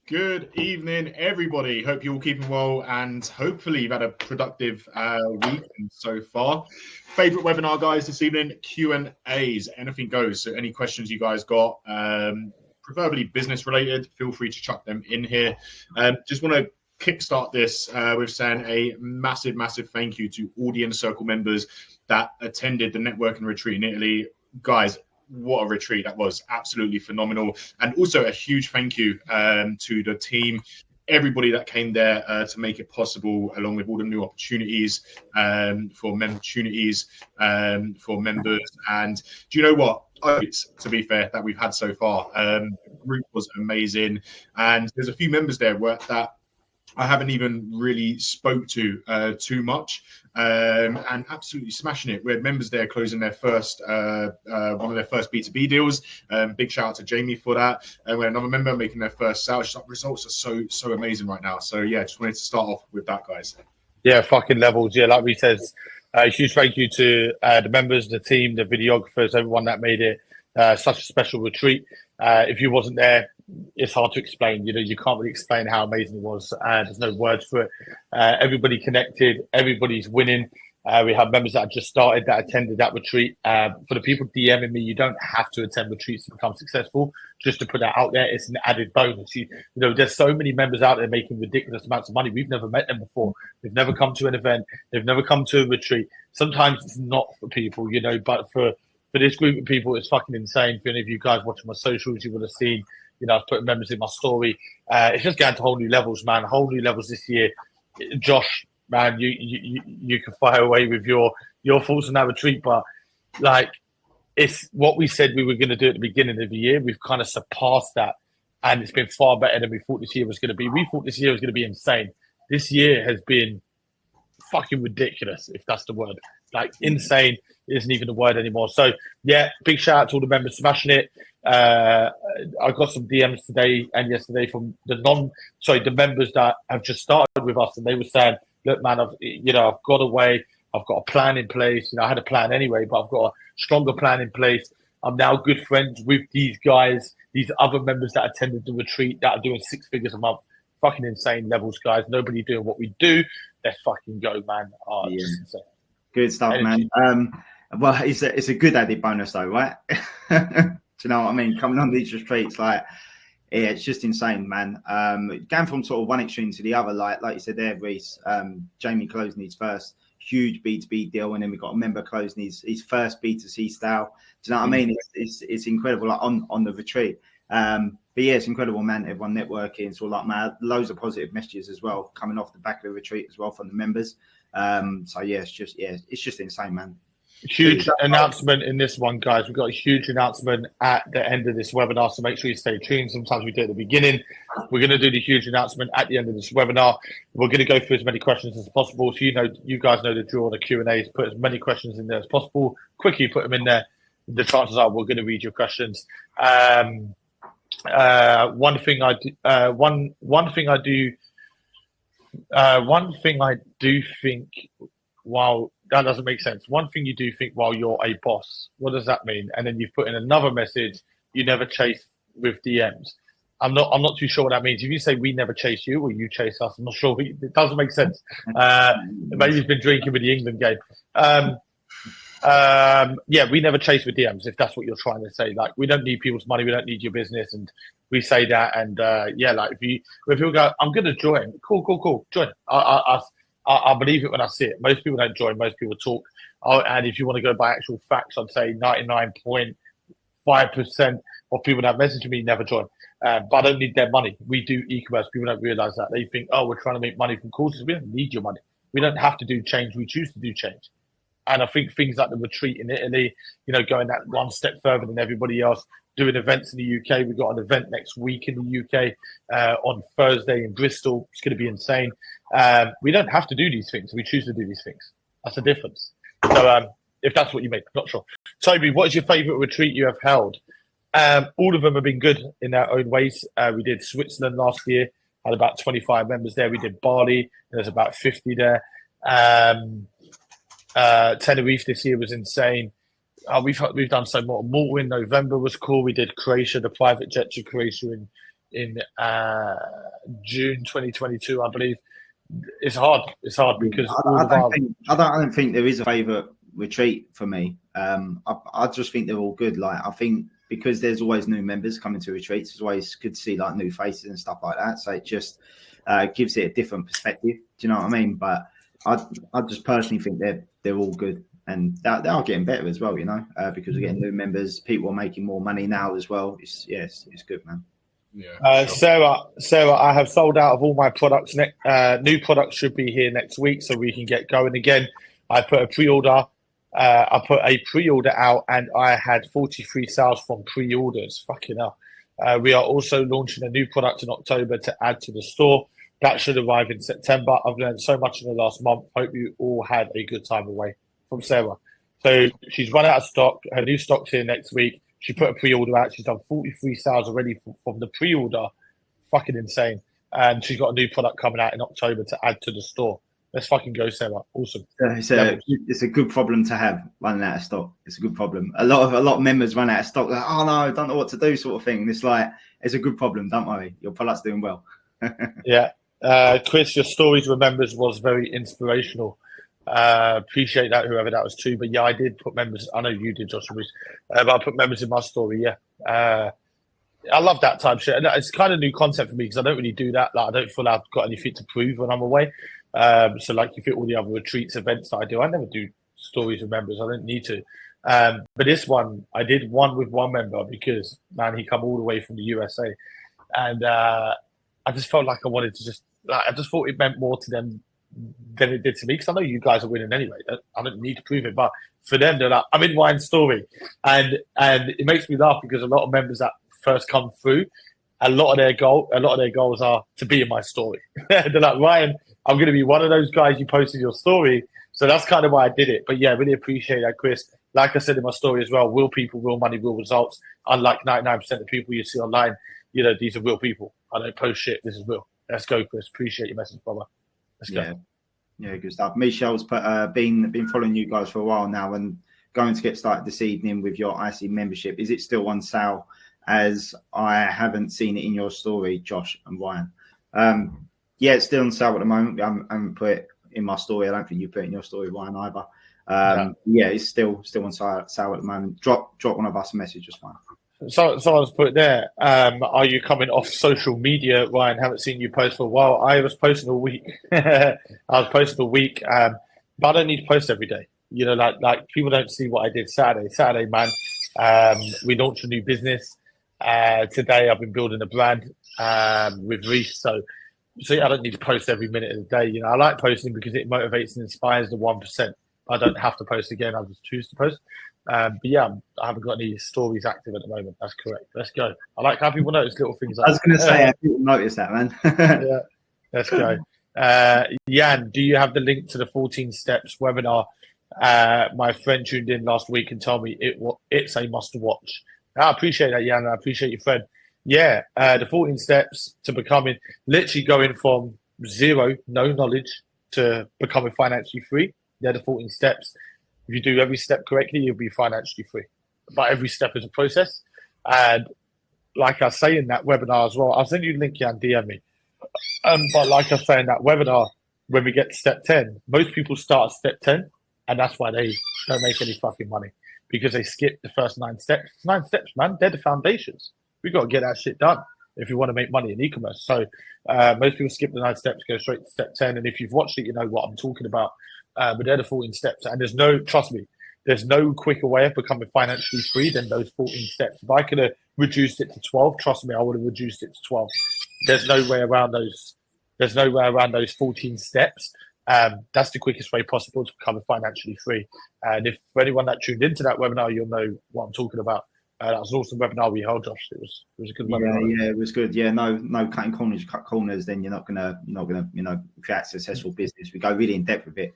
Good evening, everybody. Hope you're all keeping well, and hopefully you've had a productive weekend so far. Favorite webinar, guys, this evening: Q&As. Anything goes. So, any questions you guys got, preferably business related, feel free to chuck them in here. Just want to kickstart this with saying a massive, massive thank you to all the Inner Circle members that attended the networking retreat in Italy, guys. What a retreat that was. Absolutely phenomenal. And also a huge thank you to the team, everybody that came there to make it possible, along with all the new opportunities for members. And do you know what? To be fair, that we've had so far. The group was amazing. And there's a few members there that I haven't even really spoke to too much, and absolutely smashing it. We had members there closing their first one of their first B2B deals. Big shout out to Jamie for that. And we had another member making their first sale. Results are so amazing right now. So yeah, just wanted to start off with that, guys. Yeah, fucking levels. Yeah, like we said, huge thank you to the members, the team, the videographers, everyone that made it such a special retreat. If you wasn't there, it's hard to explain. You can't really explain how amazing it was. There's no words for it. Everybody connected. Everybody's winning. We have members that have just started that attended that retreat. For the people DMing me, you don't have to attend retreats to become successful. Just to put that out there, it's an added bonus. There's so many members out there making ridiculous amounts of money. We've never met them before. They've never come to an event. They've never come to a retreat. Sometimes it's not for people, but for this group of people, it's fucking insane. For any of you guys watching my socials, you would have seen, I've put members in my story. It's just going to whole new levels, man. Whole new levels this year. Josh, man, you can fire away with your thoughts on that retreat, but it's what we said we were going to do at the beginning of the year. We've kind of surpassed that, and it's been far better than we thought this year was going to be. We thought this year was going to be insane. This year has been fucking ridiculous, if that's the word. Insane isn't even the word anymore. So yeah, big shout out to all the members smashing it. I got some DMs today and yesterday from the members that have just started with us, and they were saying, look, man, I've got away, I've got a plan in place. I had a plan anyway, but I've got a stronger plan in place. I'm now good friends with these guys, these other members that attended the retreat that are doing 6 figures a month. Fucking insane levels, guys. Nobody doing what we do. Let's fucking go, man. Yeah. Good stuff, energy. Man. Well, it's a good added bonus though, right? Do you know what I mean? Coming on these retreats, it's just insane, man. Going from sort of one extreme to the other, like you said there, Reese, Jamie closing his first huge B2B deal, and then we got a member closing his first B2C style. Do you know what I mean? It's incredible, on the retreat. But yeah, it's incredible, man. Everyone networking, so man, loads of positive messages as well coming off the back of the retreat as well from the members. So yeah, it's just insane, man. Huge announcement in this one, guys. We've got a huge announcement at the end of this webinar, so make sure you stay tuned. Sometimes we do it at the beginning. We're going to do the huge announcement at the end of this webinar. We're going to go through as many questions as possible. So you guys know the drill on the Q&As. Put as many questions in there as possible. Quickly put them in there. The chances are we're going to read your questions. One thing I do think, wow, that doesn't make sense. One thing you do think while you're a boss, what does that mean? And then you've put in another message, you never chase with DMs. I'm not too sure what that means. If you say we never chase you or you chase us, I'm not sure. It doesn't make sense. Maybe he's been drinking with the England game. Yeah, we never chase with DMs, if that's what you're trying to say. We don't need people's money, we don't need your business, and we say that. And if people go, I'm going to join, cool, join. I believe it when I see it. Most people don't join, most people talk. And if you want to go by actual facts, I'd say 99.5% of people that message me never join. But I don't need their money. We do e-commerce. People don't realize that. They think, we're trying to make money from courses. We don't need your money. We don't have to do change. We choose to do change. And I think things like the retreat in Italy, going that one step further than everybody else, doing events in the UK. We've got an event next week in the UK on Thursday in Bristol. It's going to be insane. We don't have to do these things. We choose to do these things. That's the difference. So if that's what you make, not sure. Toby, what is your favourite retreat you have held? All of them have been good in their own ways. We did Switzerland last year, had about 25 members there. We did Bali, there's about 50 there. Tenerife this year was insane. We've done so more. Malta in November was cool. We did Croatia, the private jet to Croatia in June 2022, I believe. It's hard. It's hard because I don't think there is a favourite retreat for me. I just think they're all good. Like, I think because there's always new members coming to retreats, it's always good to see like new faces and stuff like that. So it just gives it a different perspective. Do you know what I mean? But I just personally think they're all good, and they are getting better as well. You know, because we're getting new members, people are making more money now as well. It's good, man. Yeah. Sarah, I have sold out of all my products. New products should be here next week, so we can get going again. I put a pre-order. I put a pre-order out, and I had 43 sales from pre-orders. Fucking hell. We are also launching a new product in October to add to the store. That should arrive in September. I've learned so much in the last month. Hope you all had a good time away. From Sarah. So she's run out of stock. Her new stock's here next week. She put a pre-order out. She's done 43 sales already from the pre-order. Fucking insane. And she's got a new product coming out in October to add to the store. Let's fucking go, Sarah. Awesome. It's a good problem to have, running out of stock. It's a good problem. A lot of members run out of stock. Like, oh no, I don't know what to do, sort of thing. And it's like, it's a good problem. Don't worry. Your product's doing well. Yeah. Chris, your stories with members was very inspirational. Appreciate that, whoever that was too. But yeah, I did put members. I know you did, Joshua, but I put members in my story. Yeah, I love that type of shit. And it's kind of new concept for me because I don't really do that. Like, I don't feel I've got anything to prove when I'm away. So like, you fit all the other retreats, events that I do, I never do stories with members. I don't need to. But this one, I did one with one member because, man, he come all the way from the USA, and I just felt like I wanted to I just thought it meant more to them than it did to me, because I know you guys are winning anyway. I don't need to prove it, but for them, they're like, I'm in Ryan's story, and it makes me laugh because a lot of members that first come through, a lot of their goals are to be in my story. They're like, Ryan, I'm going to be one of those guys you posted your story. So that's kind of why I did it. But yeah, really appreciate that, Chris. Like I said in my story as well, real people, real money, real results. Unlike 99% of people you see online, these are real people. I don't post shit. This is real. Let's go, Chris. Appreciate your message, brother. Let's go. Yeah, good stuff. Michelle's been following you guys for a while now and going to get started this evening with your IC membership. Is it still on sale? As I haven't seen it in your story, Josh and Ryan. Yeah, it's still on sale at the moment. I haven't put it in my story. I don't think you put it in your story, Ryan, either. Yeah, it's still on sale at the moment. Drop one of us a message, just fine. So someone's put there, are you coming off social media, Ryan? Haven't seen you post for a while. I was posting all week. But I don't need to post every day. Like people don't see what I did Saturday, man. We launched a new business. Today I've been building a brand with Reese. So yeah, I don't need to post every minute of the day. I like posting because it motivates and inspires the 1%. I don't have to post again. I just choose to post. But yeah, I haven't got any stories active at the moment. That's correct. Let's go. I like how people notice little things. I was going to say, I didn't notice that, man. Yeah, let's go. Jan, do you have the link to the 14 steps webinar? My friend tuned in last week and told me it's a must watch. I appreciate that, Jan. I appreciate your friend. Yeah, the 14 steps to becoming, literally going from zero, no knowledge, to becoming financially free. They're the 14 steps. If you do every step correctly, you'll be financially free. But every step is a process. And like I say in that webinar as well, I'll send you the link, Jan, DM me. But like I say in that webinar, when we get to step 10, most people start at step 10, and that's why they don't make any fucking money, because they skip the first 9 steps. 9 steps, man. They're the foundations. We've got to get that shit done if you want to make money in e-commerce. So most people skip the 9 steps, go straight to step 10. And if you've watched it, you know what I'm talking about. But they're the 14 steps. And trust me, there's no quicker way of becoming financially free than those 14 steps. If I could have reduced it to 12, trust me, I would have reduced it to 12. There's no way around those. There's no way around those 14 steps. That's the quickest way possible to become financially free. And if for anyone that tuned into that webinar, you'll know what I'm talking about. That was an awesome webinar we held, Josh. It was a good webinar. Yeah, it was good. Yeah, no cutting corners. You cut corners, then you're not gonna create a successful business. We go really in depth with it.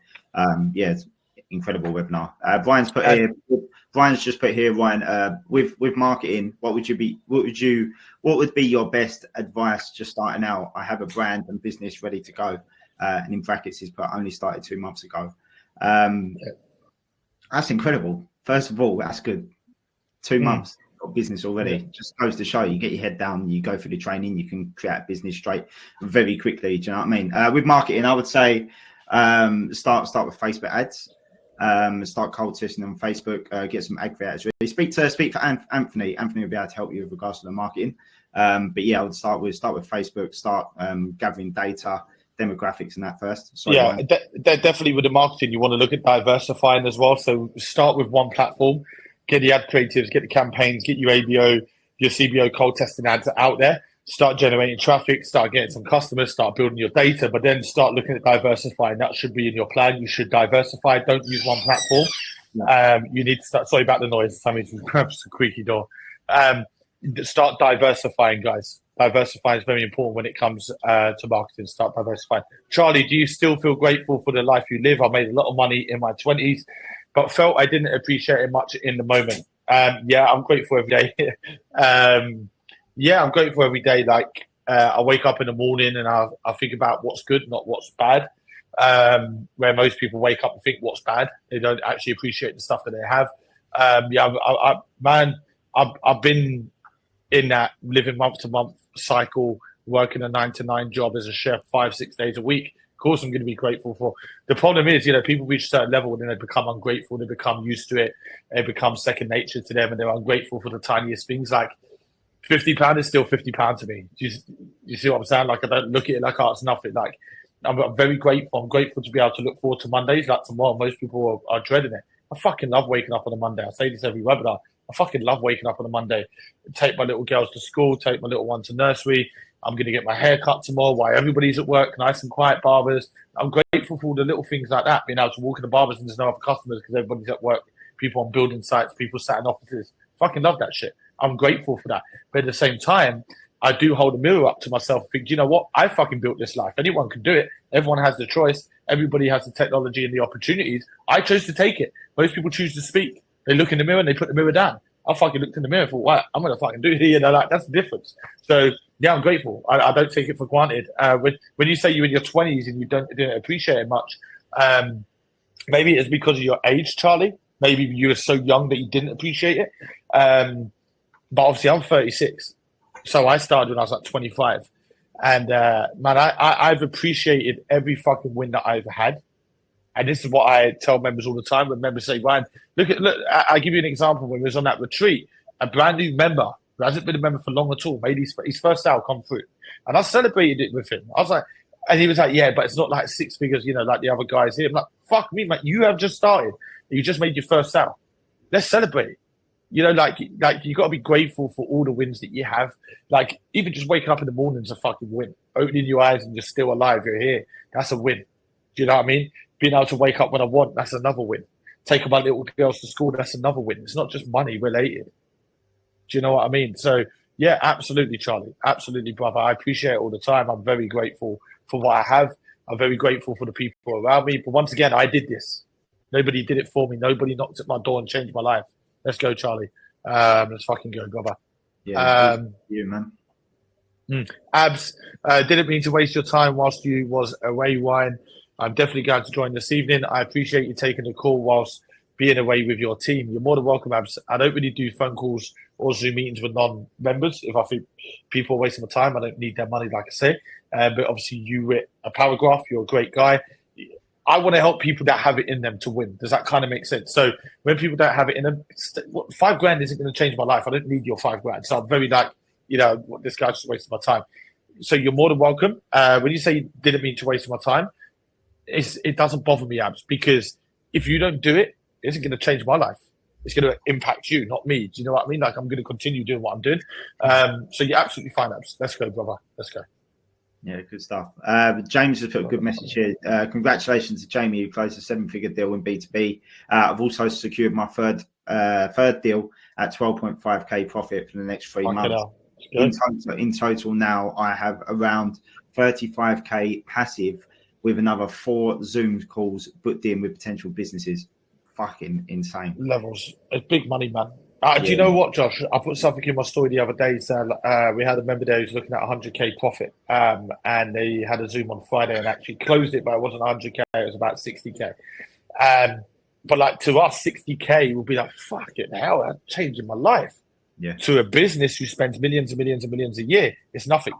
Yeah, it's incredible webinar. Brian's just put here, Ryan. With marketing, what would be your best advice just starting out? I have a brand and business ready to go. And in brackets, he's put only started 2 months ago. That's incredible. First of all, that's good. 2 months. got business already. Just goes to show you get your head down, you go through the training, you can create a business straight very quickly. Do you know what I mean? With marketing, I would say start with Facebook ads. Start cold testing on Facebook. Get some aggregators. Really speak for Anthony. Anthony will be able to help you with regards to the marketing. But yeah, I would start with Facebook. Start gathering data, demographics, and that first. Sorry, yeah, definitely with the marketing, you want to look at diversifying as well. So start with one platform, get the ad creatives, get the campaigns, get your ABO, your CBO cold testing ads out there. Start generating traffic, start getting some customers, start building your data, but then start looking at diversifying. That should be in your plan. You should diversify. Don't use one platform. You need to start. Sorry about the noise. Sammy's perhaps a creaky door. Start diversifying, guys. Diversifying is very important when it comes to marketing. Start diversifying. Charlie, do you still feel grateful for the life you live? I made a lot of money in my 20s, but felt I didn't appreciate it much in the moment. Yeah, I'm grateful every day. Yeah, I'm grateful every day. Like I wake up in the morning and I think about what's good, not what's bad. Where most people wake up and think what's bad. They don't actually appreciate the stuff that they have. Yeah, I've been in that living month to month cycle, working a 9-to-9 job as a chef 5-6 days a week. Of course, I'm going to be grateful for. The problem is, people reach a certain level and then they become ungrateful. They become used to it. It becomes second nature to them, and they're ungrateful for the tiniest things. Like £50 is still £50 to me. Do you see what I'm saying? Like I don't look at it like it's nothing. Like I'm very grateful. I'm grateful to be able to look forward to Mondays. Like tomorrow, most people are dreading it. I fucking love waking up on a Monday. I say this every webinar. I fucking love waking up on a Monday. Take my little girls to school. Take my little one to nursery. I'm going to get my hair cut tomorrow while everybody's at work. Nice and quiet barbers. I'm grateful for all the little things like that. Being able to walk in the barbers and there's no other customers because everybody's at work. People on building sites. People sat in offices. Fucking love that shit. I'm grateful for that. But at the same time, I do hold a mirror up to myself and think, do you know what? I fucking built this life. Anyone can do it. Everyone has the choice. Everybody has the technology and the opportunities. I chose to take it. Most people choose to speak. They look in the mirror and they put the mirror down. I fucking looked in the mirror and thought, what? I'm going to fucking do it. Like, that's the difference. So, yeah, I'm grateful. I don't take it for granted. When you say you're in your 20s and you didn't appreciate it much, maybe it's because of your age, Charlie. Maybe you were so young that you didn't appreciate it. But obviously, I'm 36. So I started when I was like 25. And, man, I've appreciated every fucking win that I've had. And this is what I tell members all the time. When members say, Ryan, look, I'll give you an example. When we was on that retreat, a brand new member who hasn't been a member for long at all made his first sale come through. And I celebrated it with him. I was like, and he was like, yeah, but it's not like 6 figures, like the other guys here. I'm like, fuck me, mate. You have just started. You just made your first sale. Let's celebrate. Like you got to be grateful for all the wins that you have. Like even just waking up in the morning is a fucking win. Opening your eyes and you're still alive, you're here. That's a win. Do you know what I mean? Being able to wake up when I want, that's another win. Taking my little girls to school, that's another win. It's not just money related. Do you know what I mean? So yeah, absolutely, Charlie. Absolutely, brother. I appreciate it all the time. I'm very grateful for what I have. I'm very grateful for the people around me. But once again, I did this. Nobody did it for me. Nobody knocked at my door and changed my life. Let's go, Charlie. Let's fucking go, brother. Yeah, you, man. Abs, didn't mean to waste your time whilst you was away, Ryan. I'm definitely going to join this evening. I appreciate you taking the call whilst being away with your team. You're more than welcome, Abs. I don't really do phone calls or Zoom meetings with non-members. If I think people are wasting my time, I don't need their money, like I say. But obviously, you with a paragraph, you're a great guy. I want to help people that have it in them to win. Does that kind of make sense? So when people don't have it in them, $5,000 isn't going to change my life. I don't need your $5,000. So I'm very like, this guy just wasted my time. So you're more than welcome. When you say you didn't mean to waste my time, it doesn't bother me, Abs, because if you don't do it, it isn't going to change my life. It's going to impact you, not me. Do you know what I mean? Like I'm going to continue doing what I'm doing. So you're absolutely fine, Abs. Let's go, brother. Let's go. Yeah, good stuff. James has put a good message here. Congratulations to Jamie, who closed a 7-figure deal in B2B. I've also secured my third deal at 12.5k profit for the next 3 months. In total, now I have around 35k passive with another 4 Zoom calls booked in with potential businesses. Fucking insane. Levels. It's big money, man. Do you know what, Josh? I put something in my story the other day. So we had a member there who's looking at 100k profit, and they had a Zoom on Friday and actually closed it, but it wasn't 100k. It was about 60k. But like to us, 60k will be like fucking hell. That's changing my life. Yeah. To a business who spends millions and millions and millions a year, it's nothing.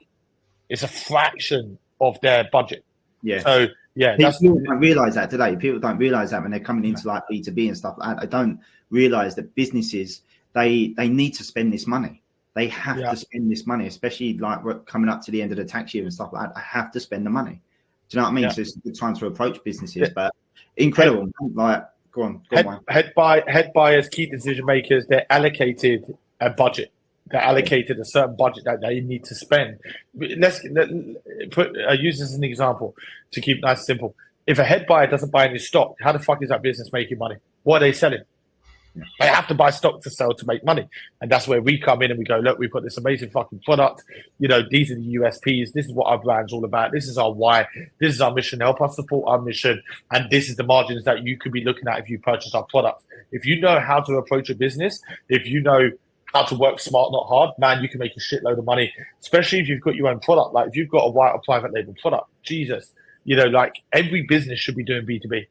It's a fraction of their budget. Yeah. So yeah, people don't realize that today. People don't realize that when they're coming into like B2B and stuff like that. They don't realize that businesses, they need to spend this money. They have to spend this money, especially like we're coming up to the end of the tax year and stuff like that. They have to spend the money. Do you know what I mean? Yeah. So it's a good time to approach businesses, but incredible. Like, go on. Head buyers, key decision makers, they're allocated a budget. They're allocated a certain budget that they need to spend. Let's use this as an example to keep it nice and simple. If a head buyer doesn't buy any stock, how the fuck is that business making money? What are they selling? They have to buy stock to sell to make money. And that's where we come in and we go, look, we've got this amazing fucking product. You know, these are the USPs. This is what our brand's all about. This is our why. This is our mission. Help us support our mission. And this is the margins that you could be looking at if you purchase our product. If you know how to approach a business, if you know how to work smart, not hard, man, you can make a shitload of money, especially if you've got your own product. Like if you've got a white or private label product, Jesus, you know, like every business should be doing B2B.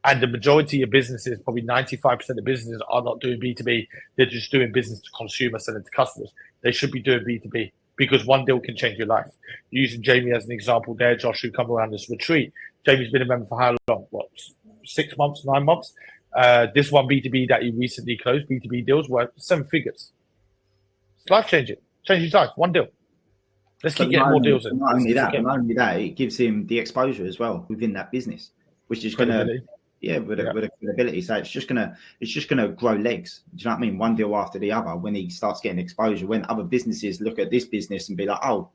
And the majority of businesses, probably 95% of businesses are not doing B2B. They're just doing business to consumer, selling to customers. They should be doing B2B because one deal can change your life. Using Jamie as an example there, Josh, who come around this retreat. Jamie's been a member for how long? What, 6 months, 9 months? This one B2B that he recently closed, B2B deals, were 7 figures. It's life-changing. Change his life. One deal. Let's keep getting more deals in. Not only that, it gives him the exposure as well within that business, which is going to, with a credibility. So it's just gonna grow legs. Do you know what I mean? One deal after the other. When he starts getting exposure, when other businesses look at this business and be like, oh,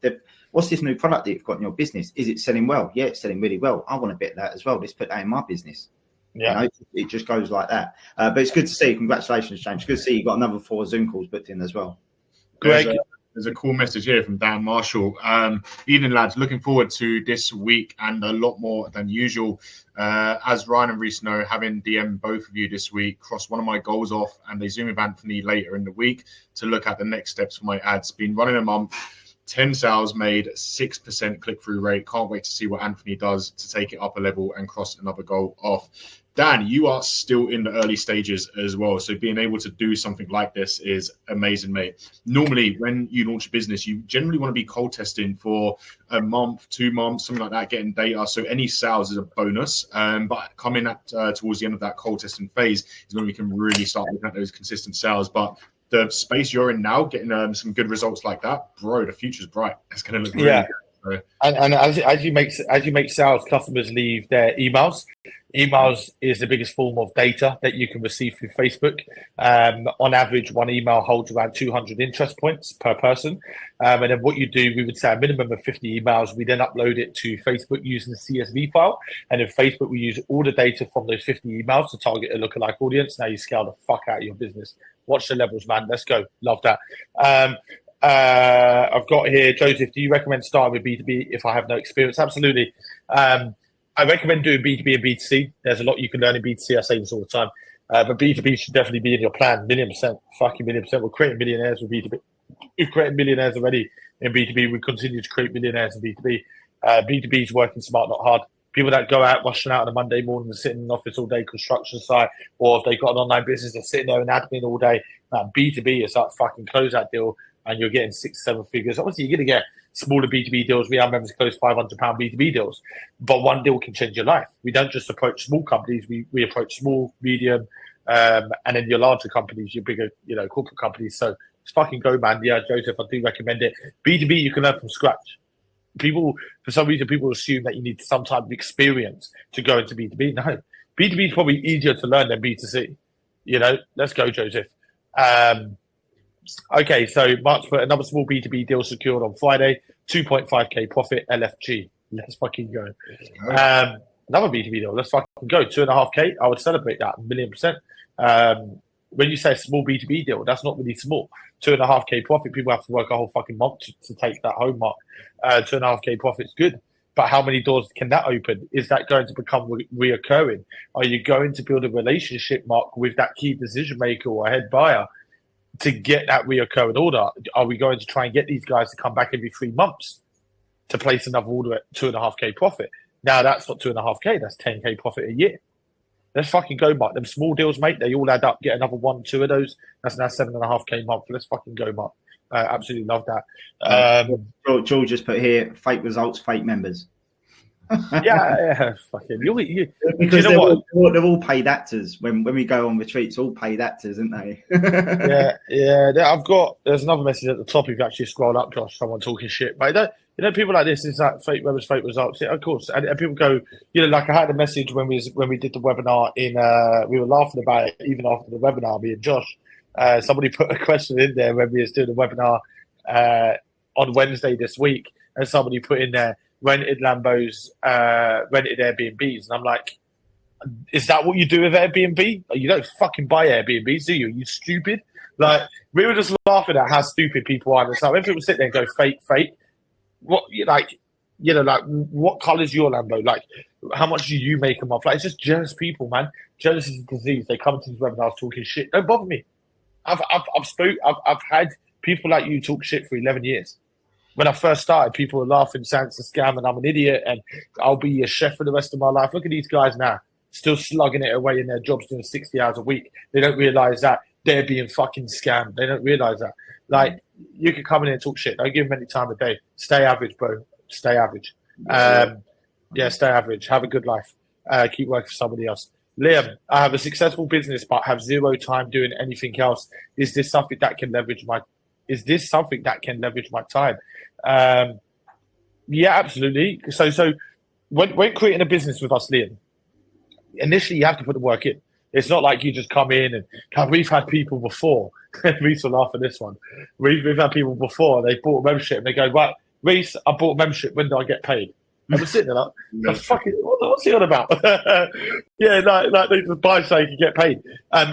what's this new product that you've got in your business? Is it selling well? Yeah, it's selling really well. I want to bet that as well. Let's put that in my business. Yeah, you know, it just goes like that. But it's good to see. Congratulations, James. Good to see you got another 4 Zoom calls booked in as well. Greg. There's a cool message here from Dan Marshall. Evening, lads. Looking forward to this week and a lot more than usual. As Ryan and Reese know, having DM both of you this week, crossed one of my goals off, and they Zoom with Anthony later in the week to look at the next steps for my ads. Been running a month, 10 sales made, 6% click-through rate. Can't wait to see what Anthony does to take it up a level and cross another goal off. Dan, you are still in the early stages as well. So being able to do something like this is amazing, mate. Normally, when you launch a business, you generally want to be cold testing for a month, 2 months, something like that, getting data. So any sales is a bonus. But coming at towards the end of that cold testing phase is when we can really start looking at those consistent sales. But the space you're in now, getting some good results like that, bro, the future's bright. It's going to look really good. So. And as you make sales, customers leave their emails. Emails is the biggest form of data that you can receive through Facebook. On average, one email holds around 200 interest points per person. And then what you do, we would say a minimum of 50 emails. We then upload it to Facebook using a CSV file. And in Facebook, we use all the data from those 50 emails to target a lookalike audience. Now you scale the fuck out of your business. Watch the levels, man. Let's go. Love that. I've got here, Joseph, do you recommend starting with B2B if I have no experience? Absolutely. I recommend doing B2B and B2C. There's a lot you can learn in B2C. I say this all the time. But B2B should definitely be in your plan. 1,000,000%. Fucking 1,000,000%. We're creating millionaires with B2B. We've created millionaires already in B2B. We continue to create millionaires in B2B. B2B is working smart, not hard. People that go out, rushing out on a Monday morning and sitting in an office all day, construction site, or if they've got an online business, they're sitting there in admin all day. Man, B2B is like fucking close that deal and you're getting 6, 7 figures. Obviously, you're going to get smaller B2B deals. We have members close £500 B2B deals, but one deal can change your life. We don't just approach small companies. We approach small, medium, and then your larger companies, your bigger, corporate companies. So it's fucking go, man. Yeah, Joseph, I do recommend it. B2B, you can learn from scratch. For some reason, people assume that you need some type of experience to go into B2B. No, B2B is probably easier to learn than B2C. Let's go, Joseph. Okay, so March put another small B2B deal secured on Friday, 2.5k profit, LFG. Let's fucking go. Another B2B deal, let's fucking go. 2.5k, I would celebrate that 1,000,000%. When you say a small B2B deal, that's not really small. 2.5k profit, people have to work a whole fucking month to take that home mark. 2.5k profit's good. But how many doors can that open? Is that going to become reoccurring? Are you going to build a relationship, Mark, with that key decision maker or head buyer to get that reoccurring order? Are we going to try and get these guys to come back every 3 months to place another order at 2.5k profit? Now that's not 2.5k, that's 10k profit a year. Let's fucking go, Mark. Them small deals, mate, they all add up. Get another 1, 2 of those. That's now 7.5K month. Let's fucking go, Mark. Absolutely love that. George just put here, fake results, fake members. yeah, fucking. Because you know they're all paid actors. When we go on retreats, all paid actors, aren't they? yeah. There's another message at the top. If you actually scroll up, Josh, someone talking shit. But people like this is like fake members, fake results. Yeah, of course. And people go, like I had a message when we did the webinar we were laughing about it even after the webinar. Me and Josh, somebody put a question in there when we was doing the webinar on Wednesday this week, and somebody put in there, rented Lambos, rented Airbnbs. And I'm like, is that what you do with Airbnb? You don't fucking buy Airbnbs, do you? You stupid? Like, we were just laughing at how stupid people are. And so when people sit there and go, fake, what, what colour's your Lambo? Like, how much do you make a month? Like, it's just jealous people, man. Jealous is a disease. They come to these webinars talking shit. Don't bother me. I've had people like you talk shit for 11 years. When I first started, people were laughing, saying it's a scam and I'm an idiot and I'll be a chef for the rest of my life. Look at these guys now, still slugging it away in their jobs, doing 60 hours a week. They don't realise that they're being fucking scammed. They don't realise that. Like, you can come in and talk shit. Don't give them any time of day. Stay average, bro. Stay average. Stay average. Have a good life. Keep working for somebody else. Liam, I have a successful business but have zero time doing anything else. Is this something that can leverage my time? Yeah, absolutely. So when creating a business with us, Liam, initially you have to put the work in. It's not like you just come in and we've had people before. Reese will laugh at this one. We've had people before. They bought a membership and they go, right, Reese, I bought a membership. When do I get paid? And we're sitting there like, what's he on about? Yeah, like the buy so you can get paid.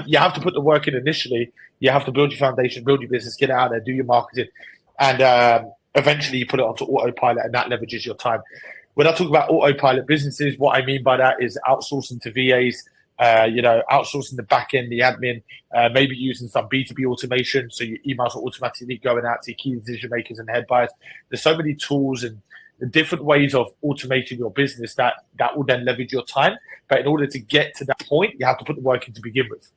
You have to put the work in initially. You have to build your foundation, build your business, get it out there, do your marketing, and eventually you put it onto autopilot, and that leverages your time. When I talk about autopilot businesses, what I mean by that is outsourcing to VAs, outsourcing the back end, the admin, maybe using some B2B automation, so your emails are automatically going out to your key decision makers and head buyers. There's so many tools and different ways of automating your business that will then leverage your time. But in order to get to that point, you have to put the work in to begin with,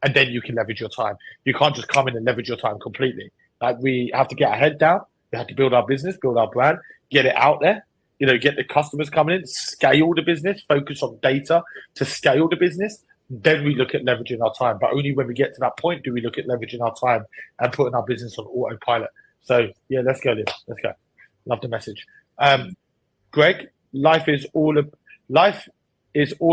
and then you can leverage your time. You can't just come in and leverage your time completely. Like, we have to get our head down. We have to build our business, build our brand, get it out there, get the customers coming in, scale the business, focus on data to scale the business. Then we look at leveraging our time. But only when we get to that point do we look at leveraging our time and putting our business on autopilot. So, yeah, let's go, Liam. Let's go. Love the message. Greg, life is all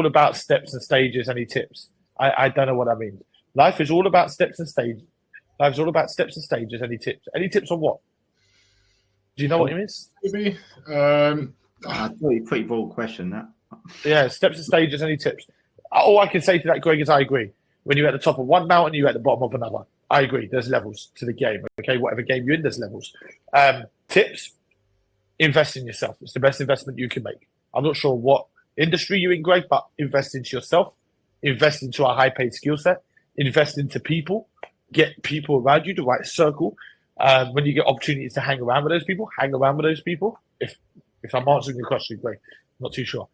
about steps and stages. Any tips? I don't know what that means. Life is all about steps and stages. Life is all about steps and stages. Any tips? Any tips on what? Do you know what it means? Maybe. Pretty broad question, that. Yeah, steps and stages. Any tips? All I can say to that, Greg, is I agree. When you're at the top of one mountain, you're at the bottom of another. I agree. There's levels to the game. Okay, whatever game you're in, there's levels. Tips: invest in yourself. It's the best investment you can make. I'm not sure what industry you're in, Greg, but invest into yourself. Invest into a high-paid skill set. Invest into people. Get people around you, the right circle. When you get opportunities to hang around with those people, hang around with those people. If I'm answering your question, Greg, I'm not too sure.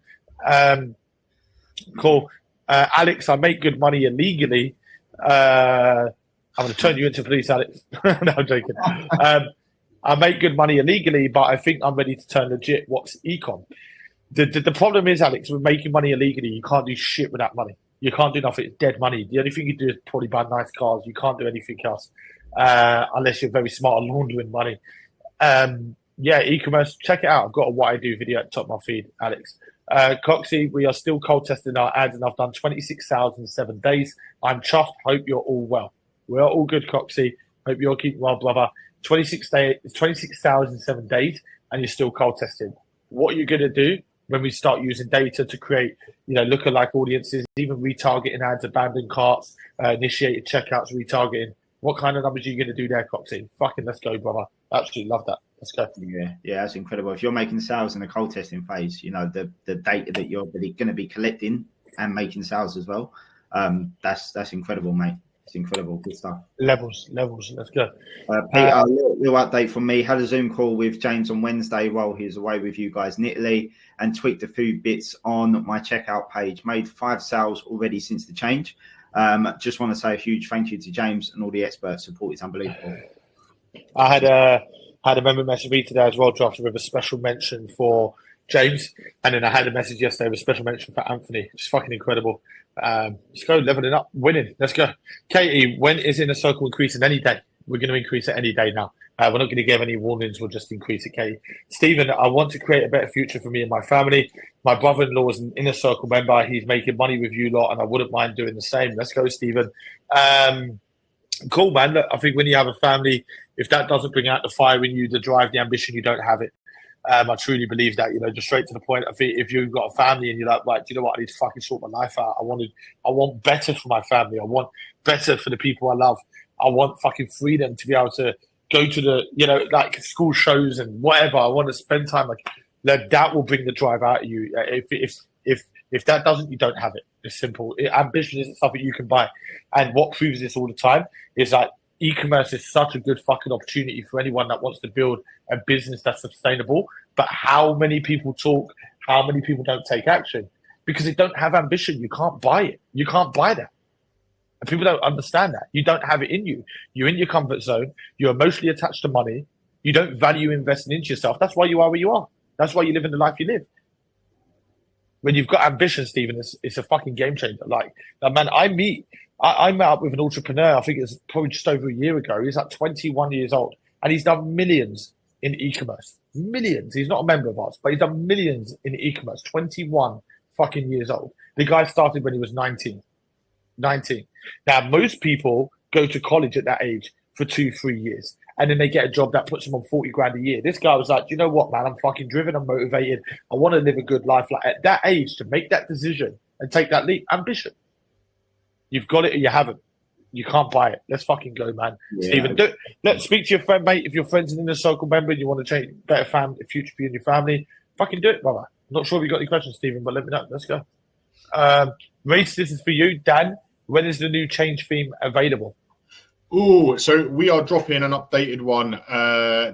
Cool. Alex, I make good money illegally. I'm going to turn you into police, Alex. No, I'm joking. I make good money illegally, but I think I'm ready to turn legit. What's ecom? The problem is, Alex, with making money illegally, you can't do shit with that money. You can't do nothing. It's dead money. The only thing you do is probably buy nice cars. You can't do anything else unless you're very smart at laundering money. E-commerce, check it out. I've got a what I do video at the top of my feed, Alex. Coxie, we are still cold testing our ads and I've done 26 sales in 7 days. I'm chuffed. Hope you're all well. We're all good, Coxie. Hope you're keeping well, brother. 26 sales in 7 days and you're still cold testing. What are you going to do when we start using data to create, lookalike audiences, even retargeting ads, abandoned carts, initiated checkouts, retargeting? What kind of numbers are you going to do there, Coxie? Fucking let's go, brother. Absolutely love that. Let's go. Yeah, that's incredible. If you're making sales in the cold testing phase, the data that you're really going to be collecting and making sales as well, that's incredible, mate. It's incredible. Good stuff. Levels. Let's go. Peter, little update from me. Had a Zoom call with James on Wednesday while he was away with you guys in Italy and tweaked a few bits on my checkout page. Made 5 sales already since the change. Just want to say a huge thank you to James and all the expert support. It's unbelievable. I had a member message me today as well, drafted with a special mention for James, and then I had a message yesterday with a special mention for Anthony. It's fucking incredible. Let's go, leveling up, winning. Let's go. Katie, when is Inner Circle increasing? Any day. We're going to increase it any day now. We're not going to give any warnings. We'll just increase it, Katie. Stephen, I want to create a better future for me and my family. My brother-in-law is an Inner Circle member. He's making money with you lot, and I wouldn't mind doing the same. Let's go, Stephen. Cool, man. Look, I think when you have a family, if that doesn't bring out the fire in you, the drive, the ambition, you don't have it. I truly believe that, just straight to the point. I think if you've got a family and you're like, right, do you know what? I need to fucking sort my life out. I want better for my family. I want better for the people I love. I want fucking freedom to be able to go to the, like school shows and whatever. I want to spend time that will bring the drive out of you. If that doesn't, you don't have it. It's simple. Ambition isn't something you can buy. And what proves this all the time is that e-commerce is such a good fucking opportunity for anyone that wants to build a business that's sustainable. But how many people talk? How many people don't take action? Because they don't have ambition. You can't buy it. You can't buy that. And people don't understand that. You don't have it in you. You're in your comfort zone. You're emotionally attached to money. You don't value investing into yourself. That's why you are where you are. That's why you live in the life you live. When you've got ambition, Stephen, it's a fucking game changer. Man, I met up with an entrepreneur, I think it's probably just over a year ago. He's 21 years old and he's done millions in e-commerce. Millions. He's not a member of ours, but he's done millions in e-commerce. 21 fucking years old. The guy started when he was 19. Now, most people go to college at that age for 2-3 years. And then they get a job that puts them on 40 grand a year. This guy was like, you know what, man? I'm fucking driven. I'm motivated. I want to live a good life. At that age, to make that decision and take that leap, ambition. You've got it or you haven't. You can't buy it. Let's fucking go, man. Yeah. Stephen, let's speak to your friend, mate. If your friend's an Inner Circle member and you want to change better future for you and your family, fucking do it, brother. I'm not sure if you got any questions, Stephen, but let me know. Let's go. Reese, this is for you. Dan, when is the new change theme available? Oh, so we are dropping an updated one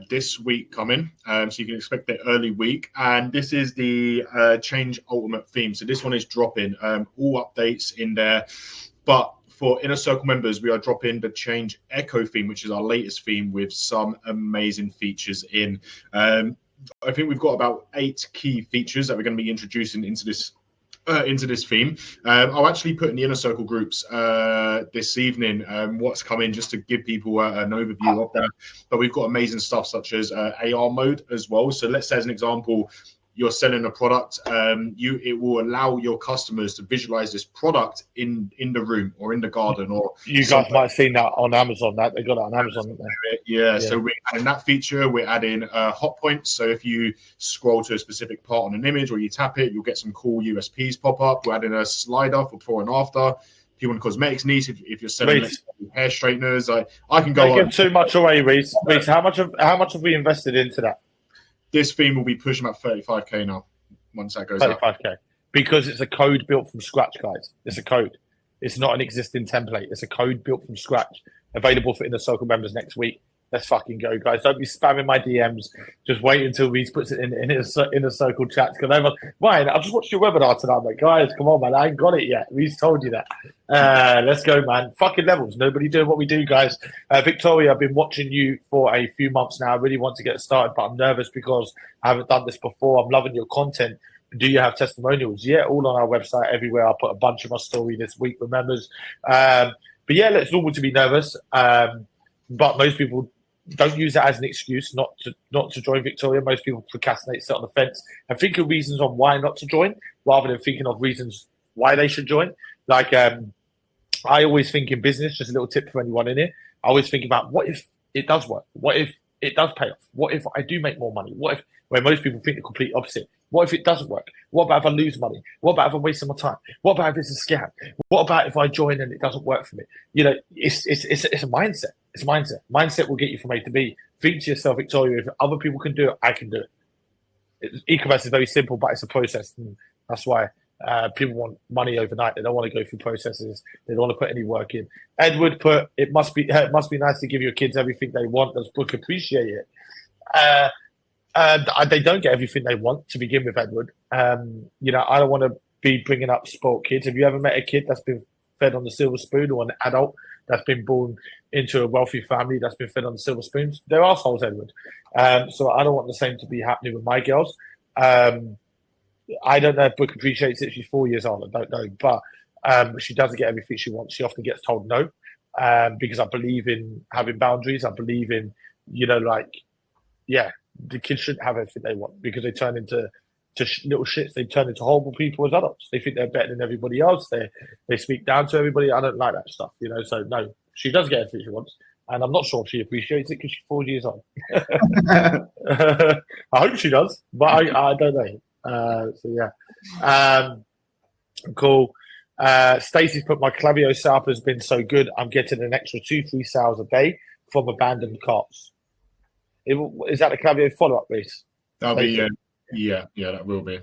this week coming. So you can expect it early week. And this is the Change Ultimate theme. So this one is dropping all updates in there. But for Inner Circle members, we are dropping the Change Echo theme, which is our latest theme with some amazing features in. I think we've got about 8 key features that we're going to be introducing into this theme. I'll actually put in the Inner Circle groups this evening what's coming, just to give people an overview of that. But we've got amazing stuff such as AR mode as well. So let's say as an example, you're selling a product, it will allow your customers to visualize this product in the room or in the garden. Or you guys might have seen that on Amazon. That they got it on Amazon. Yeah. So we're adding that feature. We're adding hot points. So if you scroll to a specific part on an image or you tap it, you'll get some cool USPs pop up. We're adding a slider for before and after. People in cosmetics needs, if you're selling hair straighteners, I can go on. Give too much away, Reese. Reese, how much have we invested into that? This theme will be pushing up 35k now once that goes 35k. Because it's a code built from scratch, guys. It's a code. It's not an existing template. It's a code built from scratch, available for Inner Circle members next week. Let's fucking go, guys. Don't be spamming my DMs. Just wait until Reese puts it in Inner Circle chats. Because Ryan, I just watched your webinar tonight. I'm like, guys, come on, man. I ain't got it yet. Reese told you that. Let's go, man. Fucking levels. Nobody doing what we do, guys. Victoria, I've been watching you for a few months now. I really want to get started, but I'm nervous because I haven't done this before. I'm loving your content. Do you have testimonials? Yeah, all on our website, everywhere. I'll put a bunch of my story this week with members. But yeah, it's normal to be nervous. But most people don't use that as an excuse not to join Victoria. Most people procrastinate, sit on the fence, and think of reasons on why not to join, rather than thinking of reasons why they should join. Like I always think in business, just a little tip for anyone in here, I always think about what if it does work? What if it does pay off? What if I do make more money? What if, where most people think the complete opposite, what if it doesn't work? What about if I lose money? What about if I'm wasting my time? What about if it's a scam? What about if I join and it doesn't work for me? It's a mindset. It's a mindset. Mindset will get you from A to B. Think to yourself, Victoria, if other people can do it, I can do it. E-commerce is very simple, but it's a process. And that's why People want money overnight. They don't want to go through processes. They don't want to put any work in. Edward put, it must be nice to give your kids everything they want. Does Brooke appreciate it? They don't get everything they want to begin with, Edward. You know, I don't want to be bringing up spoiled kids. Have you ever met a kid that's been fed on the silver spoon, or an adult that's been born into a wealthy family that's been fed on the silver spoons? They're assholes, Edward. So I don't want the same to be happening with my girls. I don't know if Brooke appreciates it. She's 4 years old. I don't know. But she doesn't get everything she wants. She often gets told no, because I believe in having boundaries. I believe in, you know, like, yeah, the kids shouldn't have everything they want, because they turn into little shits. They turn into horrible people as adults. They think they're better than everybody else. They speak down to everybody. I don't like that stuff, you know. So no, she does get everything she wants, and I'm not sure if she appreciates it because she's 4 years old. I hope she does, but I don't know. So yeah, cool. Stacey's put, my Klaviyo setup has been so good. I'm getting an extra 2-3 sales a day from abandoned carts. Is that the Klaviyo follow-up, Reece? That'll be yeah, that will be.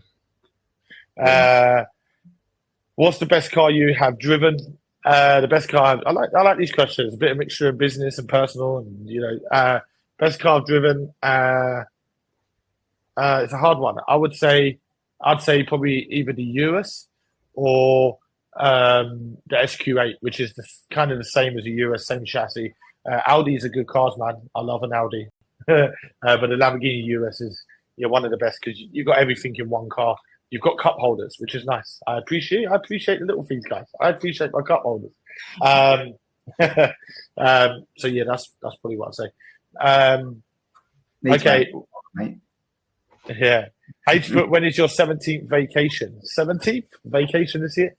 What's the best car you have driven? The best car I like these questions. A bit of mixture of business and personal, and you know, best car I've driven. It's a hard one. I'd say probably either the US or the SQ8, which is kind of the same as a US, same chassis. Audis are good cars, man. I love an Audi. But the Lamborghini US is one of the best, because you've got everything in one car. You've got cup holders, which is nice. I appreciate the little things, guys. I appreciate my cup holders. So yeah, that's probably what I'd say. Okay. Yeah. When is your 17th vacation? 17th vacation this year?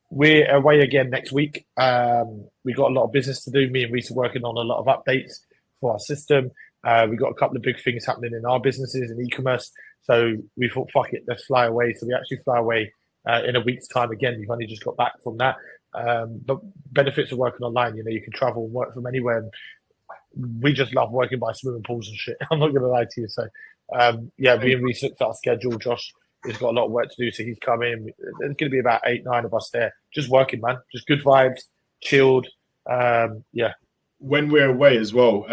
We're away again next week. We got a lot of business to do. Me and Reece are working on a lot of updates for our system. We've got a couple of big things happening in our businesses in e-commerce. So we thought, fuck it, let's fly away. So we actually fly away in a week's time again. We've only just got back from that. But benefits of working online, you know, you can travel and work from anywhere. And we just love working by swimming pools and shit. I'm not going to lie to you. So, yeah, we and Reece looked at our schedule. Josh has got a lot of work to do, so he's coming. There's going to be about 8-9 of us there, just working, man. Just good vibes, chilled. Yeah. When we're away as well,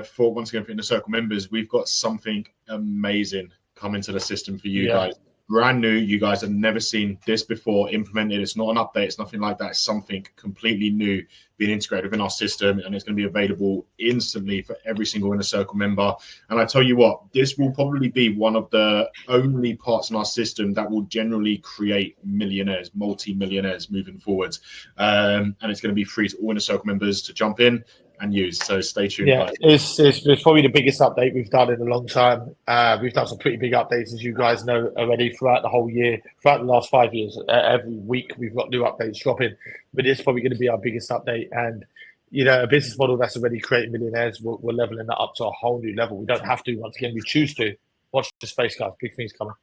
for once again for Inner Circle members, we've got something amazing coming to the system for you guys. Brand new. You guys have never seen this before implemented. It's not an update. It's nothing like that. It's something completely new being integrated within our system, and it's going to be available instantly for every single Inner Circle member. And I tell you what, this will probably be one of the only parts in our system that will generally create millionaires, multi-millionaires moving forward. And it's going to be free to all Inner Circle members to jump in and use. So stay tuned. Yeah, it's probably the biggest update we've done in a long time. We've done some pretty big updates, as you guys know already, throughout the whole year, throughout the last 5 years. Every week we've got new updates dropping, but it's probably going to be our biggest update. And you know, a business model that's already creating millionaires, we're leveling that up to a whole new level. We don't have to. Once again, we choose to. Watch the space, guys. Big things coming.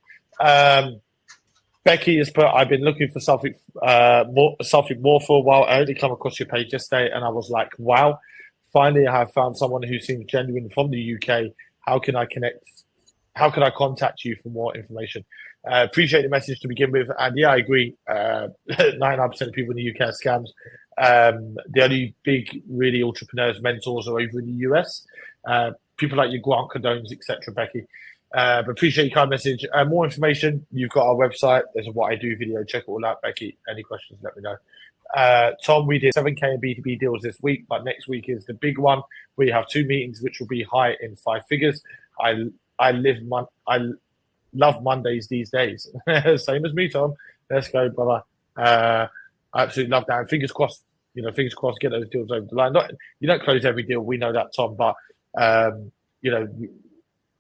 Becky has put, I've been looking for something more for a while. I only come across your page yesterday, and I was like, wow. Finally, I have found someone who seems genuine from the UK. How can I connect? How can I contact you for more information? Appreciate the message to begin with. And yeah, I agree. 99% of people in the UK are scams. The only big, really entrepreneurs, mentors are over in the US. People like your Grant Cardones, etc., Becky. But appreciate your kind message. More information, you've got our website. There's a What I Do video. Check it all out, Becky. Any questions, let me know. Tom, we did 7K in B2B deals this week, but next week is the big one. We have 2 meetings, which will be high in 5 figures. I love Mondays these days. Same as me, Tom. Let's go, brother. I absolutely love that. And fingers crossed, get those deals over the line. You don't close every deal. We know that, Tom, but,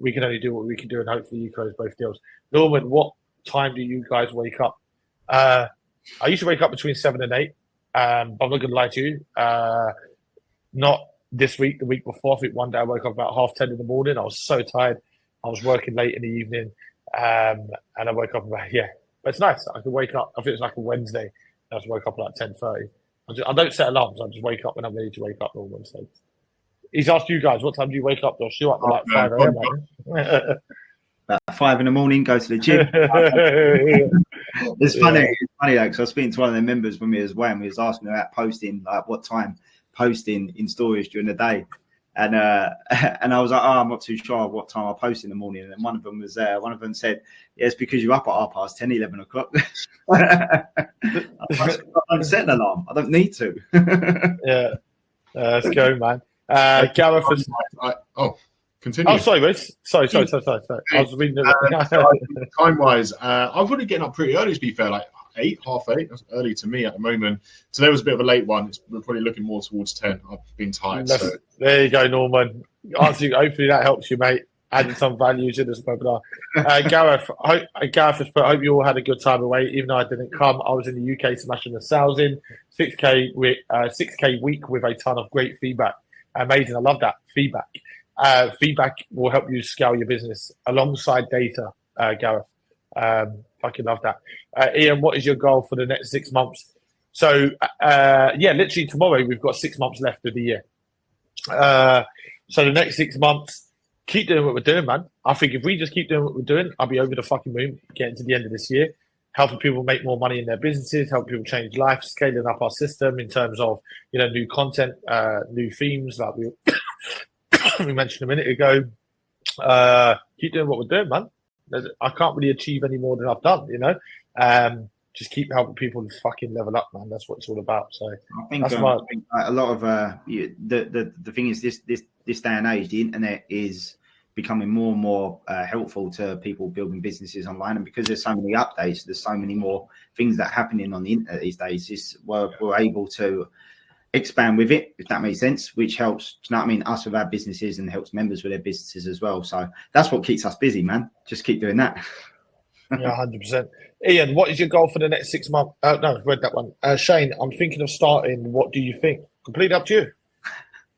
we can only do what we can do, and hopefully you close both deals. Norman, what time do you guys wake up? I used to wake up between 7 and 8. But I'm not going to lie to you. Not this week, the week before. I think one day I woke up about 10:30 in the morning. I was so tired. I was working late in the evening. And I woke up about, But it's nice. I can wake up. I think it's like a Wednesday. I just woke up at like 10:30. I don't set alarms. I just wake up when I'm ready to wake up on Wednesday. He's asked you guys, what time do you wake up? Josh, you up at like 5 a.m. About 5 in the morning, go to the gym. It's funny. It's funny though, because I was speaking to one of the members with me as well, and we was asking about posting, like what time posting in stories during the day. And and I was like, I'm not too sure what time I post in the morning. And then one of them said, yeah, it's because you're up at 10:30, 11 o'clock. I don't set an alarm. I don't need to. Yeah. Let's go, man. Gareth has... Continue. Oh, sorry, Wes. Sorry. I was reading time-wise, I'm probably getting up pretty early, to be fair, like 8:30. That's early to me at the moment. Today was a bit of a late one. We're probably looking more towards 10. I've been tired. So. There you go, Norman. Hopefully that helps you, mate. Adding some value to this webinar. Gareth has put, I hope you all had a good time away. Even though I didn't come, I was in the UK smashing the sales in 6K week with a ton of great feedback. Amazing. I love that feedback. Feedback will help you scale your business alongside data, Gareth. Fucking love that. Ian, what is your goal for the next 6 months? So, literally tomorrow we've got 6 months left of the year. So the next 6 months, keep doing what we're doing, man. I think if we just keep doing what we're doing, I'll be over the fucking moon getting to the end of this year, helping people make more money in their businesses, helping people change life, scaling up our system in terms of, new content, new themes like we mentioned a minute ago. Keep doing what we're doing, man. I can't really achieve any more than I've done, just keep helping people to fucking level up, man. That's what it's all about. So I think a lot of the thing is this day and age, the internet is becoming more and more helpful to people building businesses online, and because there's so many updates, there's so many more things that are happening on the internet these days. We're able to expand with it, if that makes sense, which helps, us with our businesses and helps members with their businesses as well. So that's what keeps us busy, man. Just keep doing that. Yeah, 100%. Ian, what is your goal for the next 6 months? No, I've read that one. Shane, I'm thinking of starting. What do you think? Completely up to you.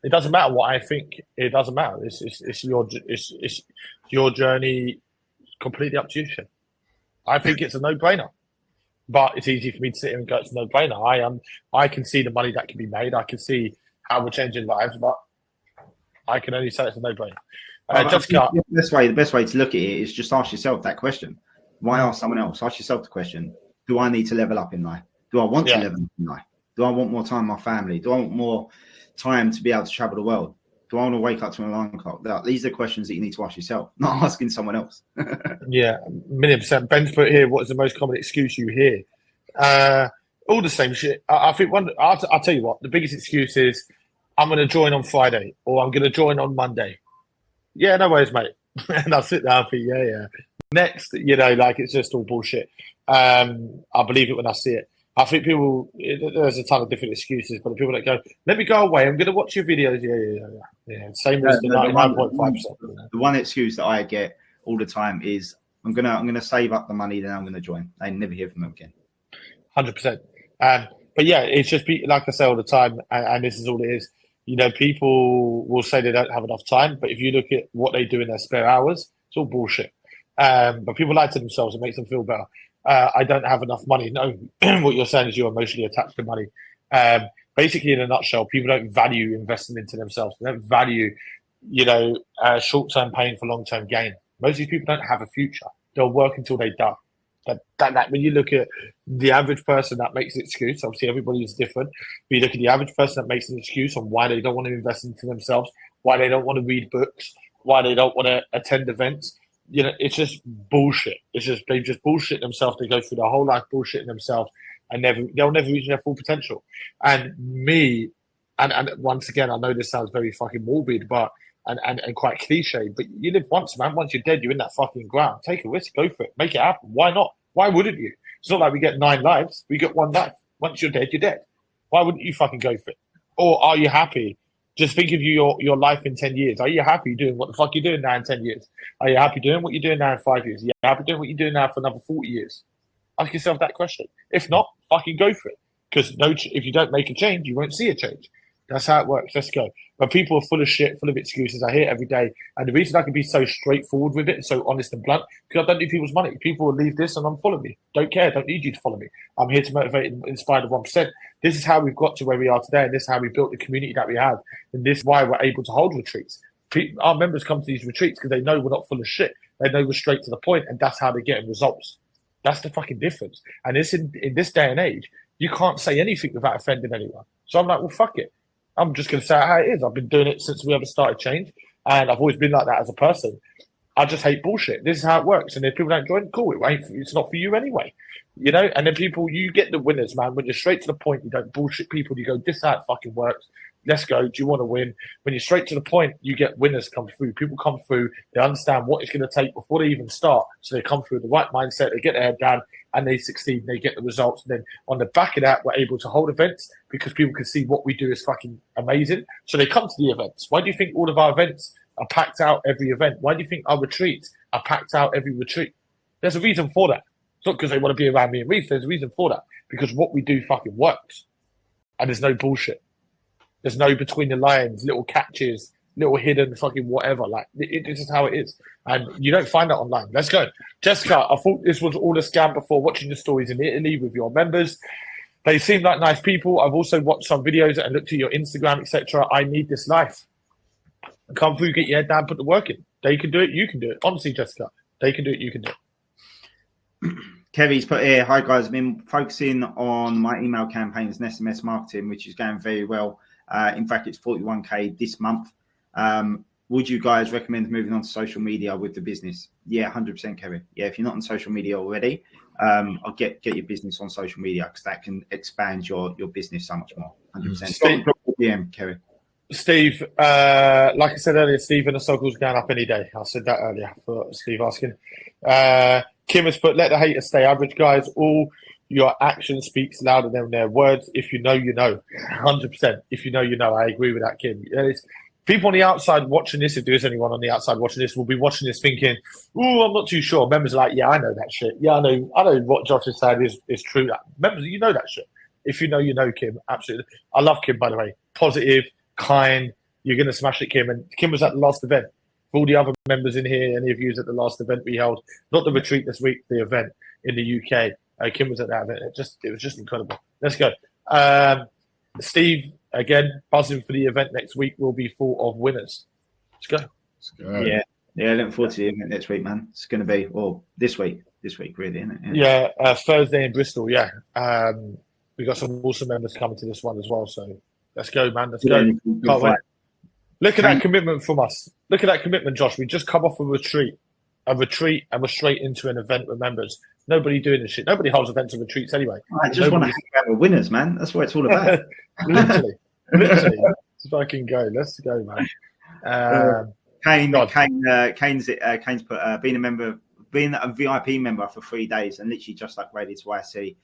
It doesn't matter what I think. It doesn't matter. It's your journey. Completely up to you, Shane. I think it's a no-brainer. But it's easy for me to sit here and go, it's a no-brainer. I can see the money that can be made. I can see how we're changing lives, but I can only say it's a no-brainer. The best way to look at it is just ask yourself that question. Why ask someone else? Ask yourself the question: do I need to level up in life? Do I want to level up in life? Do I want more time with my family? Do I want more time to be able to travel the world? Do I want to wake up to an alarm clock? These are questions that you need to ask yourself, not asking someone else. Yeah, 1,000,000%. Ben's put here, what is the most common excuse you hear? All the same shit. I think I'll tell you what, the biggest excuse is, I'm going to join on Friday, or I'm going to join on Monday. Yeah, no worries, mate. And I'll sit down for yeah. Next, it's just all bullshit. I believe it when I see it. I think there's a ton of different excuses, but the people that go, let me go away, I'm going to watch your videos. Yeah. Same as the 99.5%. The one excuse that I get all the time is, I'm gonna save up the money, then I'm going to join. I never hear from them again. 100%. But yeah, it's just like I say all the time, and this is all it is. People will say they don't have enough time, but if you look at what they do in their spare hours, it's all bullshit. But people lie to themselves. It makes them feel better. I don't have enough money. No, what you're saying is you're emotionally attached to money. Basically, in a nutshell, people don't value investing into themselves. They don't value, short-term pain for long-term gain. Most of these people don't have a future. They'll work until they die. That when you look at the average person that makes an excuse, obviously everybody is different, but you look at the average person that makes an excuse on why they don't want to invest into themselves, why they don't want to read books, why they don't want to attend events, it's just bullshit. They just bullshit themselves. They go through their whole life bullshitting themselves, and they'll never reach their full potential. And once again, I know this sounds very fucking morbid, but and quite cliche, but you live once, man. Once you're dead, you're in that fucking ground. Take a risk, go for it, make it happen. Why not? Why wouldn't you? It's not like we get 9 lives. We get 1 life. Once you're dead, you're dead. Why wouldn't you fucking go for it? Or are you happy? Just think of your life in 10 years. Are you happy doing what the fuck you're doing now in 10 years? Are you happy doing what you're doing now in 5 years? Are you happy doing what you're doing now for another 40 years? Ask yourself that question. If not, fucking go for it. Because if you don't make a change, you won't see a change. That's how it works. Let's go. But people are full of shit, full of excuses. I hear it every day. And the reason I can be so straightforward with it, so honest and blunt, because I don't need people's money. People will leave this and unfollow me. Don't care. Don't need you to follow me. I'm here to motivate and inspire the 1%. This is how we've got to where we are today. And this is how we built the community that we have. And this is why we're able to hold retreats. Our members come to these retreats because they know we're not full of shit. They know we're straight to the point, and that's how they're getting results. That's the fucking difference. And it's in this day and age, you can't say anything without offending anyone. So I'm like, well, fuck it. I'm just going to say how it is. I've been doing it since we ever started Change. And I've always been like that as a person. I just hate bullshit. This is how it works. And if people don't join, cool. It's not for you anyway. You know? And then you get the winners, man. When you're straight to the point, you don't bullshit people. You go, this is how it fucking works. Let's go. Do you want to win? When you're straight to the point, you get winners come through. People come through. They understand what it's going to take before they even start. So they come through with the right mindset. They get their head down and they succeed. And they get the results. And then on the back of that, we're able to hold events because people can see what we do is fucking amazing. So they come to the events. Why do you think all of our events are packed out every event? Why do you think our retreats are packed out every retreat? There's a reason for that. It's not because they want to be around me and Reece. There's a reason for that. Because what we do fucking works. And there's no bullshit. There's no between the lines, little catches, little hidden fucking whatever. Like, this is how it is. And you don't find that online. Let's go. Jessica, I thought this was all a scam before watching the stories in Italy with your members. They seem like nice people. I've also watched some videos and looked at your Instagram, etc. I need this life. Come through, get your head down, put the work in. They can do it, you can do it. Honestly, Jessica, they can do it, you can do it. Kevy's put here, hi guys, I've been focusing on my email campaigns and SMS marketing, which is going very well. In fact, it's 41K this month. Would you guys recommend moving on to social media with the business? Yeah, 100%, Kevin. Yeah, if you're not on social media already, I'll get your business on social media because that can expand your business so much more. 100%. Drop the DM, Kevin. Steve, like I said earlier, Steve in the circle's going up any day. I said that earlier for Steve asking. Kim has put, let the haters stay average, guys. All your action speaks louder than their words. If you know, you know. 100%. If you know, you know. I agree with that, Kim. People on the outside watching this, if there is anyone on the outside watching this, will be watching this thinking, oh, I'm not too sure. Members are like, yeah, I know that shit. Yeah, I know what Josh is saying is true. Members, you know that shit. If you know, you know, Kim. Absolutely. I love Kim, by the way. Positive, kind. You're going to smash it, Kim. And Kim was at the last event. For all the other members in here, any of you at the last event we held, not the retreat this week, the event in the UK. Kim was at that event. It was just incredible. Let's go. Steve, again, buzzing for the event next week will be full of winners. Let's go. Yeah, looking forward to the event next week, man. It's going to be, this week really, isn't it? Yeah, Thursday in Bristol, yeah. We got some awesome members coming to this one as well, so let's go, man. Let's go. Can't wait. Look at that commitment from us. Look at that commitment, Josh. We just come off a retreat, and we're straight into an event with members. Nobody doing this shit. Nobody holds events and retreats anyway. I just want to hang out with winners, man. That's what it's all about. literally. Let's fucking go. Let's go, man. Kane's put being a VIP member for 3 days and literally just upgraded to IC.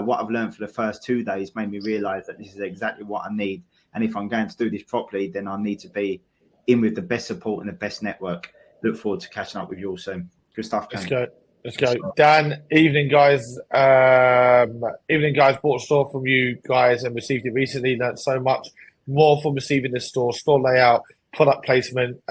What I've learned for the first 2 days made me realise that this is exactly what I need. And if I'm going to do this properly, then I need to be in with the best support and the best network. Look forward to catching up with you all soon. Good stuff, Kane. Let's go. Dan, evening, guys. Bought a store from you guys and received it recently. Learned so much more from receiving this store layout, product placement,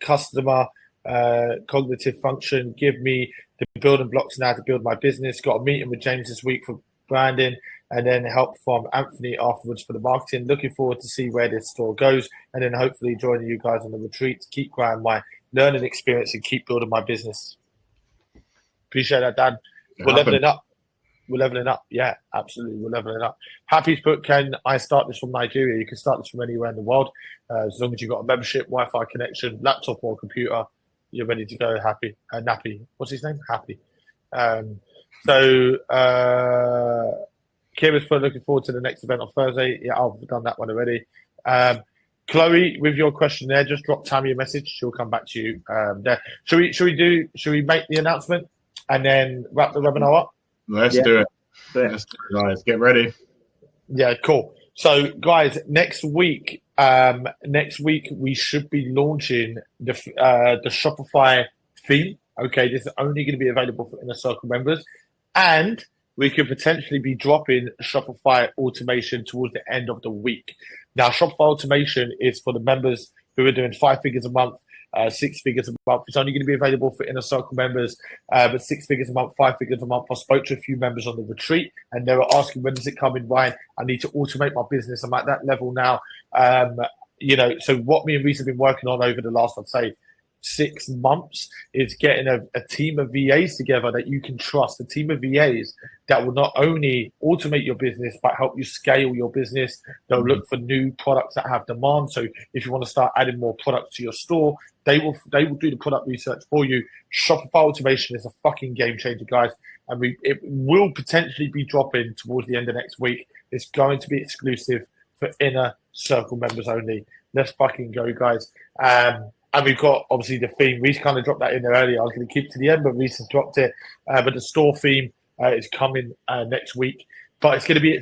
customer, cognitive function. Give me the building blocks now to build my business. Got a meeting with James this week for branding and then help from Anthony afterwards for the marketing. Looking forward to see where this store goes and then hopefully joining you guys on the retreat to keep growing my learning experience and keep building my business. Appreciate that, Dan. We're leveling up. Yeah, absolutely. We're leveling up. Happy's put, can I start this from Nigeria? You can start this from anywhere in the world. As long as you've got a membership, Wi-Fi connection, laptop or computer, you're ready to go. Happy. Nappy. What's his name? Happy. Kira's put, looking forward to the next event on Thursday. Yeah, I've done that one already. Chloe, with your question there, just drop Tammy a message. She'll come back to you there. Should we make the announcement and then wrap the webinar up? Let's do it. Let's do it, guys. Get ready. Yeah, cool. So, guys, next week we should be launching the Shopify theme. Okay, this is only going to be available for Inner Circle members, and we could potentially be dropping Shopify automation towards the end of the week. Now, Shopify automation is for the members who are doing 5 figures a month, 6 figures a month. It's only going to be available for Inner Circle members, but 6 figures a month, 5 figures a month. I spoke to a few members on the retreat, and they were asking, when does it come in, Ryan? I need to automate my business. I'm at that level now. So what me and Reece have been working on over the last, I'd say, 6 months is getting a team of VAs together that you can trust, a team of VAs that will not only automate your business, but help you scale your business. They'll look for new products that have demand. So if you want to start adding more products to your store, they will do the product research for you. Shopify automation is a fucking game changer, guys. And it will potentially be dropping towards the end of next week. It's going to be exclusive for Inner Circle members only. Let's fucking go, guys. And we've got, obviously, the theme. Reece kind of dropped that in there earlier. I was going to keep it to the end, but Reece has dropped it. But the store theme is coming next week. But it's going to be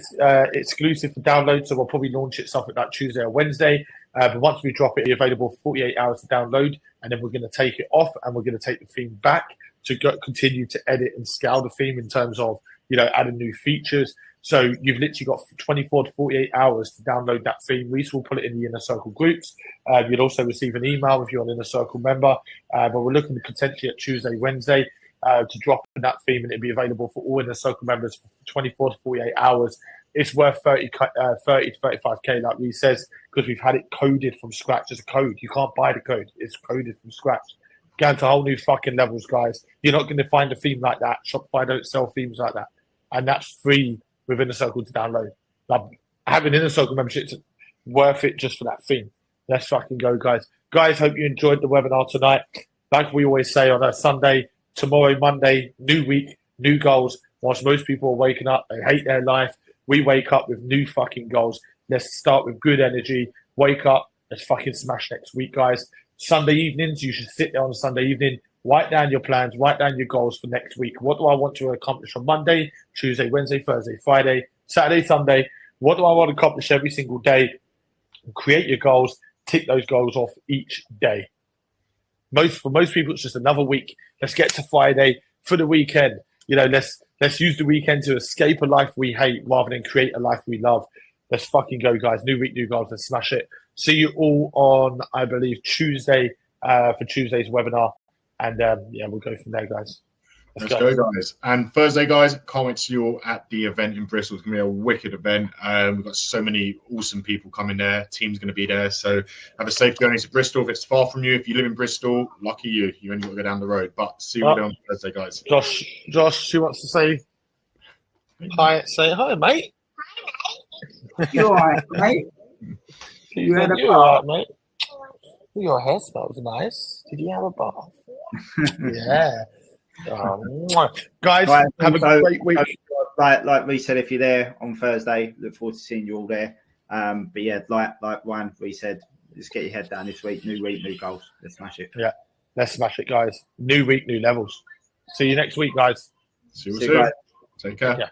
exclusive for download, so we'll probably launch it something like Tuesday or Wednesday. But once we drop it, it'll be available for 48 hours to download, and then we're going to take it off, and we're going to take the theme back to continue to edit and scale the theme in terms of, adding new features. So you've literally got 24 to 48 hours to download that theme. Reece will put it in the Inner Circle groups. You'll also receive an email if you're an Inner Circle member. But we're looking to potentially at Tuesday, Wednesday to drop that theme, and it'll be available for all Inner Circle members for 24 to 48 hours. It's worth 30 to 35K, like Reece says, because we've had it coded from scratch as a code. You can't buy the code. It's coded from scratch. Going to whole new fucking levels, guys. You're not going to find a theme like that. Shopify don't sell themes like that. And that's free within the circle to download. Like, having Inner Circle memberships worth it just for that theme. Let's fucking go, guys. Guys, hope you enjoyed the webinar tonight. Like we always say on a Sunday, tomorrow, Monday, new week, new goals. Whilst most people are waking up, they hate their life. We wake up with new fucking goals. Let's start with good energy. Wake up. Let's fucking smash next week, guys. Sunday evenings, you should sit there on a Sunday evening, write down your plans, write down your goals for next week. What do I want to accomplish on Monday, Tuesday, Wednesday, Thursday, Friday, Saturday, Sunday? What do I want to accomplish every single day? Create your goals, tick those goals off each day. For most people, it's just another week. Let's get to Friday for the weekend. Let's use the weekend to escape a life we hate rather than create a life we love. Let's fucking go, guys. New week, new goals. Let's smash it. See you all on, I believe, Tuesday for Tuesday's webinar. And, we'll go from there, guys. Let's go, guys. And Thursday, guys, can't wait to see you all at the event in Bristol. It's going to be a wicked event. We've got so many awesome people coming there. Team's going to be there. So have a safe journey to Bristol. If it's far from you, if you live in Bristol, lucky you. You only got to go down the road. But see you all on Thursday, guys. Josh, who wants to say hi? Say hi, mate. You all right, mate? You all right, mate? Your hair smells nice. Did you have a bath? Yeah. Guys, have a great week. Like we said, if you're there on Thursday, look forward to seeing you all there. But yeah, like Juan, we said, just get your head down this week. New week, new goals. Let's smash it. Yeah, let's smash it, guys. New week, new levels. See you next week, guys. See you soon. Take care. Yeah.